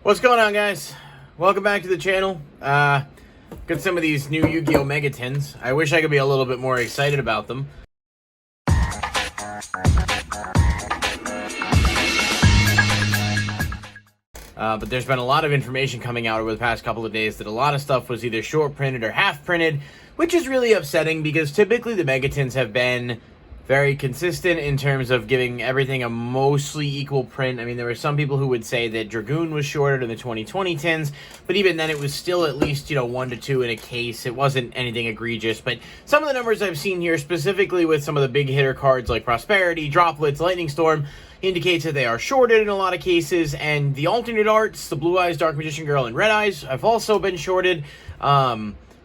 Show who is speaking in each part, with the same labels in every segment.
Speaker 1: What's going on, guys? Welcome back to the channel. Got some of these new Yu-Gi-Oh Mega TINS. I wish I could be a little bit more excited about them. But there's been a lot of information coming out over the past couple of days that a lot of stuff was either short printed or half printed, which is really upsetting because typically the Mega TINS have been very consistent in terms of giving everything a mostly equal print. I mean, there were some people who would say that Dragoon was shorter than the 2020 TINS, but even then it was still at least, 1 to 2 in a case. It wasn't anything egregious, but some of the numbers I've seen here, specifically with some of the big hitter cards like Prosperity, Droplets, Lightning Storm, indicates that they are shorted in a lot of cases, and the alternate arts, the Blue Eyes, Dark Magician Girl, and Red Eyes, have also been shorted.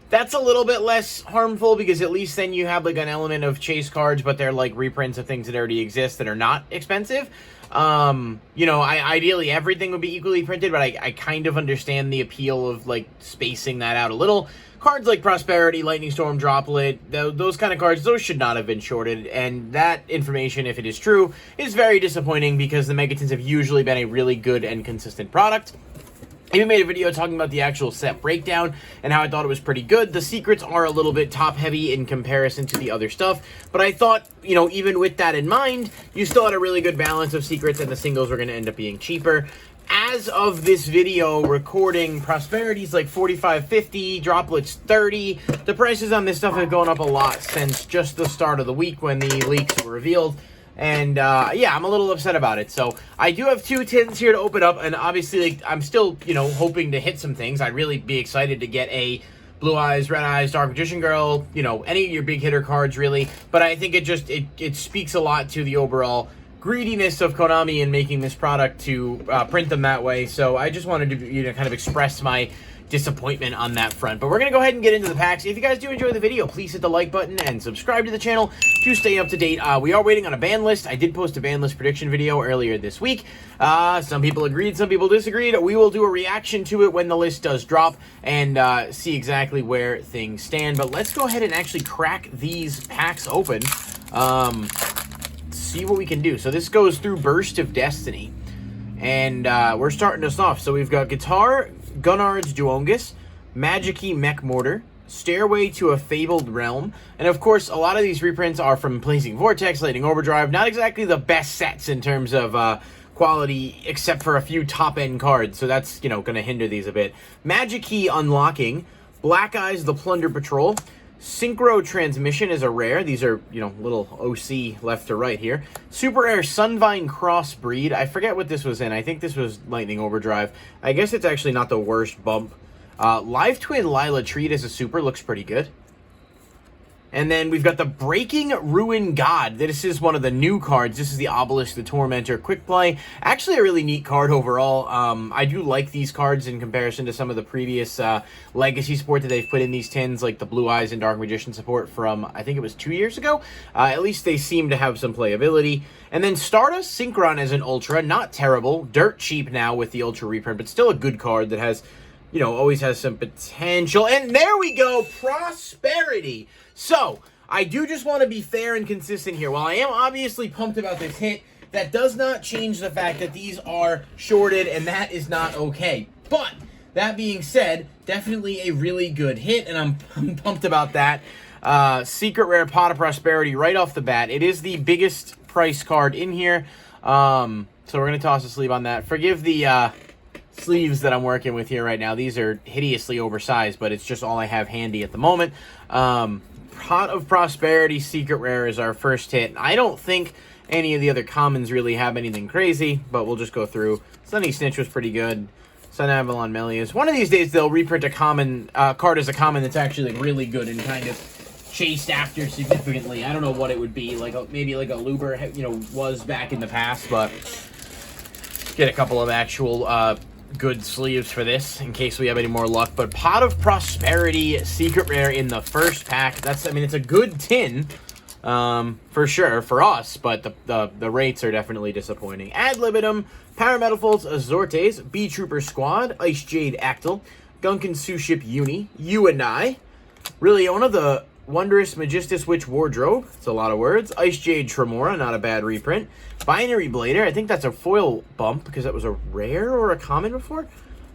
Speaker 1: That's a little bit less harmful because at least then you have like an element of chase cards, but they're like reprints of things that already exist that are not expensive. Ideally everything would be equally printed, but I kind of understand the appeal of like spacing that out a little. Cards like Prosperity, Lightning Storm, Droplet, those kind of cards, those should not have been shorted, and that information, if it is true, is very disappointing because the Mega TINS have usually been a really good and consistent product. I even made a video talking about the actual set breakdown and how I thought it was pretty good. The secrets are a little bit top-heavy in comparison to the other stuff, but I thought, even with that in mind, you still had a really good balance of secrets and the singles were going to end up being cheaper. As of this video recording, Prosperity's like $45.50, Droplets $30. The prices on this stuff have gone up a lot since just the start of the week when the leaks were revealed. And, I'm a little upset about it. So, I do have 2 TINs here to open up, and obviously, I'm still, hoping to hit some things. I'd really be excited to get a Blue Eyes, Red Eyes, Dark Magician Girl, any of your big hitter cards, really. But I think it speaks a lot to the overall greediness of Konami in making this product to print them that way. So, I just wanted to, kind of express my disappointment on that front. But we're going to go ahead and get into the packs. If you guys do enjoy the video, please hit the like button and subscribe to the channel to stay up to date. We are waiting on a ban list. I did post a ban list prediction video earlier this week. Some people agreed, some people disagreed. We will do a reaction to it when the list does drop and see exactly where things stand. But let's go ahead and actually crack these packs open. See what we can do. So this goes through Burst of Destiny. And we're starting us off. So we've got Guitar, Gunnard's Duongus, Magic-y Mech Mortar, Stairway to a Fabled Realm, and of course, a lot of these reprints are from Blazing Vortex, Lightning Overdrive. Not exactly the best sets in terms of quality, except for a few top-end cards, so that's, going to hinder these a bit. Magic-y Unlocking, Black Eyes, The Plunder Patrol, Synchro Transmission is a rare. These are, little OC left to right here. Super Rare Sunvine Crossbreed. I forget what this was in. I think this was Lightning Overdrive. I guess it's actually not the worst bump. Live Twin Lila Treat as a super. Looks pretty good. And then we've got the Breaking Ruin God. This is one of the new cards. This is the Obelisk, the Tormentor Quick Play. Actually a really neat card overall. I do like these cards in comparison to some of the previous Legacy support that they've put in these TINs, like the Blue Eyes and Dark Magician support from, I think it was 2 years ago. At least they seem to have some playability. And then Stardust Synchron as an Ultra. Not terrible. Dirt cheap now with the Ultra reprint, but still a good card that has, always has some potential. And there we go, Prosperity. So, I do just want to be fair and consistent here. While I am obviously pumped about this hit, that does not change the fact that these are shorted, and that is not okay. But, that being said, definitely a really good hit, and I'm pumped about that. Secret Rare Pot of Prosperity right off the bat. It is the biggest price card in here, so we're going to toss a sleeve on that. Forgive the sleeves that I'm working with here right now. These are hideously oversized, but it's just all I have handy at the moment. Pot of Prosperity Secret Rare is our first hit. I don't think any of the other commons really have anything crazy, but we'll just go through. Sunny Snitch was pretty good. Sun Avalon Melius. One of these days they'll reprint a common card as a common that's actually like really good and kind of chased after significantly. I don't know what it would be, like maybe like a Luber, was back in the past, but get a couple of actual good sleeves for this in case we have any more luck. But Pot of Prosperity Secret Rare in the first pack. It's a good tin for sure for us, but the rates are definitely disappointing. Ad Libitum, Parametaphors Azortes, B Trooper Squad, Ice Jade Actyl, Gunkin Sue Ship Uni, You and I, really one of the Wondrous Magistus Witch Wardrobe. It's a lot of words. Ice Jade Tremora, not a bad reprint. Binary Blader. I think that's a foil bump because that was a rare or a common before.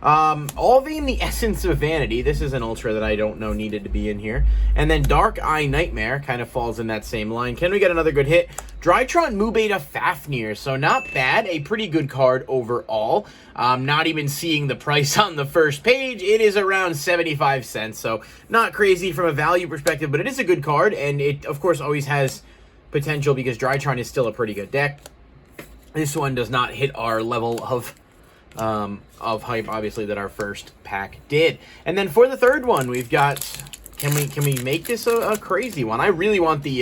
Speaker 1: Alvain, the Essence of Vanity. This is an Ultra that I don't know needed to be in here. And then Dark Eye Nightmare kind of falls in that same line. Can we get another good hit? Drytron Mubeta Fafnir. So not bad. A pretty good card overall. Not even seeing the price on the first page. It is around 75 cents. So not crazy from a value perspective, but it is a good card. And it, of course, always has potential because Drytron is still a pretty good deck. This one does not hit our level of hype, obviously, that our first pack did. And then for the third one, we've got, can we make this a crazy one? I really want the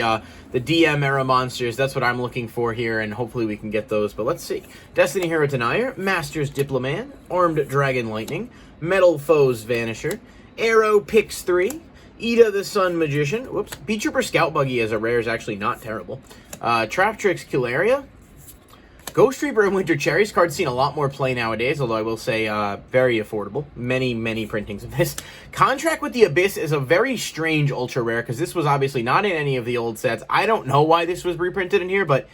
Speaker 1: DM era monsters. That's what I'm looking for here, and hopefully we can get those. But let's see. Destiny Hero Denier, Masters Diploman, Armed Dragon Lightning, Metal Foes Vanisher, Arrow Pix 3, Ida the Sun Magician, whoops, Beat Trooper Scout Buggy as a rare is actually not terrible, Traptrix Kilaria, Ghost Reaper and Winter Cherries card's seen a lot more play nowadays, although I will say very affordable. Many printings of this. Contract with the Abyss is a very strange ultra rare because this was obviously not in any of the old sets. I don't know why this was reprinted in here, but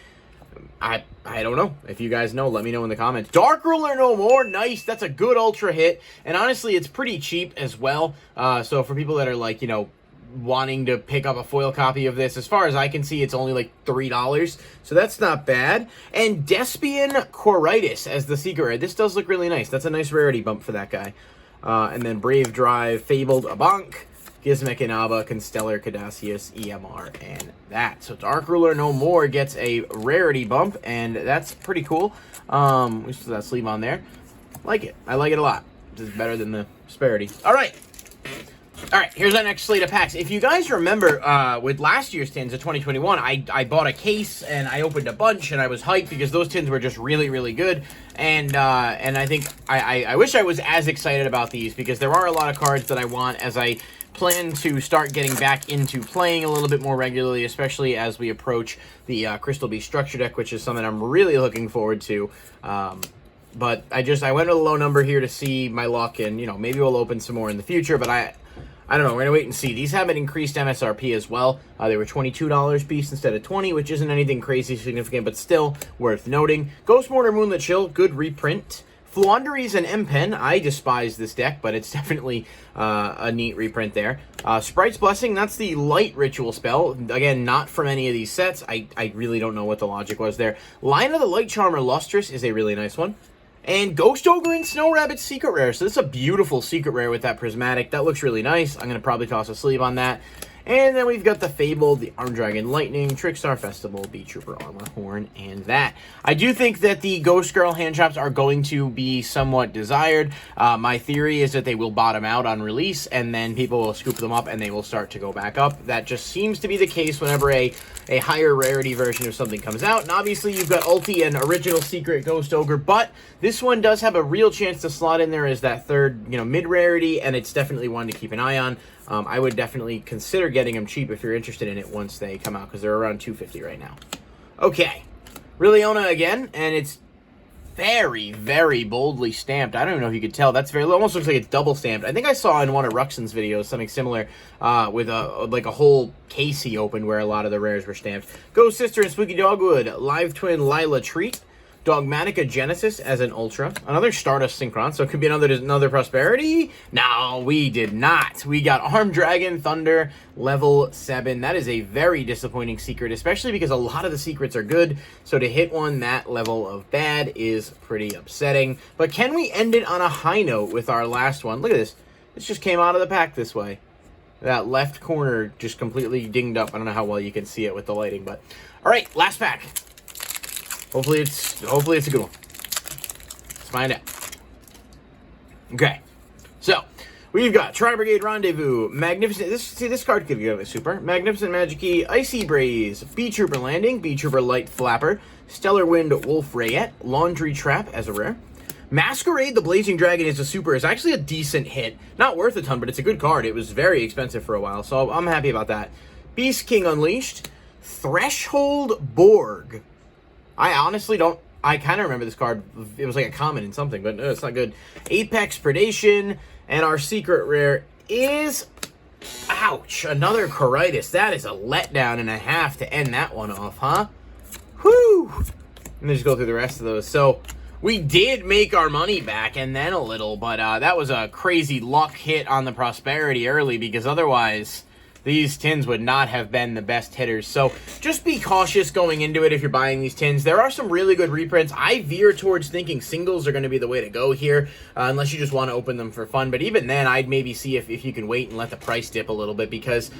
Speaker 1: I don't know. If you guys know, let me know in the comments. Dark Ruler No More, nice. That's a good ultra hit, and honestly, it's pretty cheap as well. So for people that are like, you know, wanting to pick up a foil copy of this, as far as I can see, it's only like $3, so that's not bad. And Despian Coritis as the secret rare. This does look really nice. That's a nice rarity bump for that guy. And then Brave Drive, Fabled Abank, Gizmek Inaba, Constellar, Cadacius, EMR, and that. So Dark Ruler No More gets a rarity bump, and that's pretty cool. We still have that sleeve on there. Like it. I like it a lot. This is better than the Prosperity. All right. All right, here's our next slate of packs. If you guys remember, with last year's tins of 2021, I bought a case and I opened a bunch and I was hyped because those tins were just really good. And I think I wish I was as excited about these because there are a lot of cards that I want as I plan to start getting back into playing a little bit more regularly, especially as we approach the Crystal Beast Structure deck, which is something I'm really looking forward to. But I went with a low number here to see my luck, and you know, maybe we'll open some more in the future, but I don't know. We're going to wait and see. These have an increased MSRP as well. They were $22 piece instead of $20, which isn't anything crazy significant, but still worth noting. Ghost Mortar Moonlit Chill, good reprint. Flaunderies and M-Pen, I despise this deck, but it's definitely a neat reprint there. Sprite's Blessing, that's the light ritual spell. Again, not from any of these sets. I really don't know what the logic was there. Line of the Light Charmer Lustrous is a really nice one. And Ghost Ogre and Snow Rabbit Secret Rare. So this is a beautiful Secret Rare with that Prismatic. That looks really nice. I'm going to probably toss a sleeve on that. And then we've got the Fabled, the Armed Dragon Lightning, Trickstar Festival, Beat Trooper Armor Horn, and that. I do think that the Ghost Girl hand traps are going to be somewhat desired. My theory is that they will bottom out on release, and then people will scoop them up, and they will start to go back up. That just seems to be the case whenever a higher rarity version of something comes out. And obviously, you've got Ulti and Original Secret Ghost Ogre, but this one does have a real chance to slot in there as that third, you know, mid-rarity, and it's definitely one to keep an eye on. I would definitely consider getting them cheap if you're interested in it once they come out, because they're around $250 right now. Okay, Liliona again, and it's very boldly stamped. I don't even know if you could tell. That's very, almost looks like it's double stamped. I think I saw in one of Ruxin's videos something similar with a whole case he opened where a lot of the rares were stamped. Ghost Sister and Spooky Dogwood, Live Twin Lila Treat, Dogmatica Genesis as an Ultra. Another Stardust Synchron, so it could be another Prosperity. No, we did not. We got Armed Dragon Thunder level 7. That is a very disappointing secret, especially because a lot of the secrets are good. So to hit one that level of bad is pretty upsetting. But can we end it on a high note with our last one? Look at this. This just came out of the pack this way. That left corner just completely dinged up. I don't know how well you can see it with the lighting, but all right, last pack. Hopefully it's a good one. Let's find out. Okay, so we've got Tri-Brigade Rendezvous, Magnificent. This card could give a super. Magnificent Magic-Key, Icy Braze, Beat Trooper Landing, Beat Trooper Light Flapper, Stellar Wind Wolf Rayette, Laundry Trap as a rare. Masquerade the Blazing Dragon is a super. It's actually a decent hit. Not worth a ton, but it's a good card. It was very expensive for a while, so I'm happy about that. Beast King Unleashed, Threshold Borg. I honestly don't... I kind of remember this card. It was like a common in something, but no, it's not good. Apex Predation, and our secret rare is... Ouch! Another Coritis. That is a letdown and a half to end that one off, huh? Whew! Let me just go through the rest of those. So, We did make our money back, and then a little, but that was a crazy luck hit on the prosperity early, because otherwise these tins would not have been the best hitters. So just be cautious going into it if you're buying these tins. There are some really good reprints. I veer towards thinking singles are going to be the way to go here, unless you just want to open them for fun. But even then, I'd maybe see if you can wait and let the price dip a little bit, because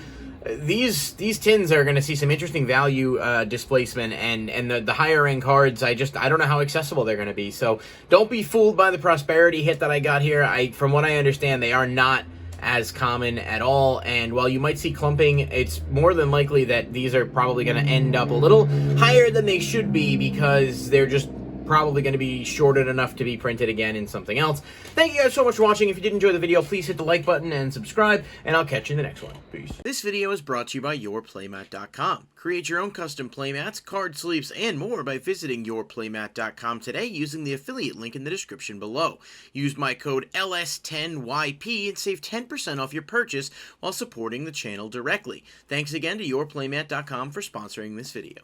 Speaker 1: these tins are going to see some interesting value displacement, and the higher end cards, I don't know how accessible they're going to be. So don't be fooled by the prosperity hit that I got here. From what I understand, they are not as common at all, and while you might see clumping, it's more than likely that these are probably going to end up a little higher than they should be, because they're just probably going to be shorted enough to be printed again in something else. Thank you guys so much for watching. If you did enjoy the video, please hit the like button and subscribe, and I'll catch you in the next one. Peace. This video is brought to you by YourPlaymat.com. Create your own custom playmats, card sleeves, and more by visiting YourPlaymat.com today using the affiliate link in the description below. Use my code LS10YP and save 10% off your purchase while supporting the channel directly. Thanks again to YourPlaymat.com for sponsoring this video.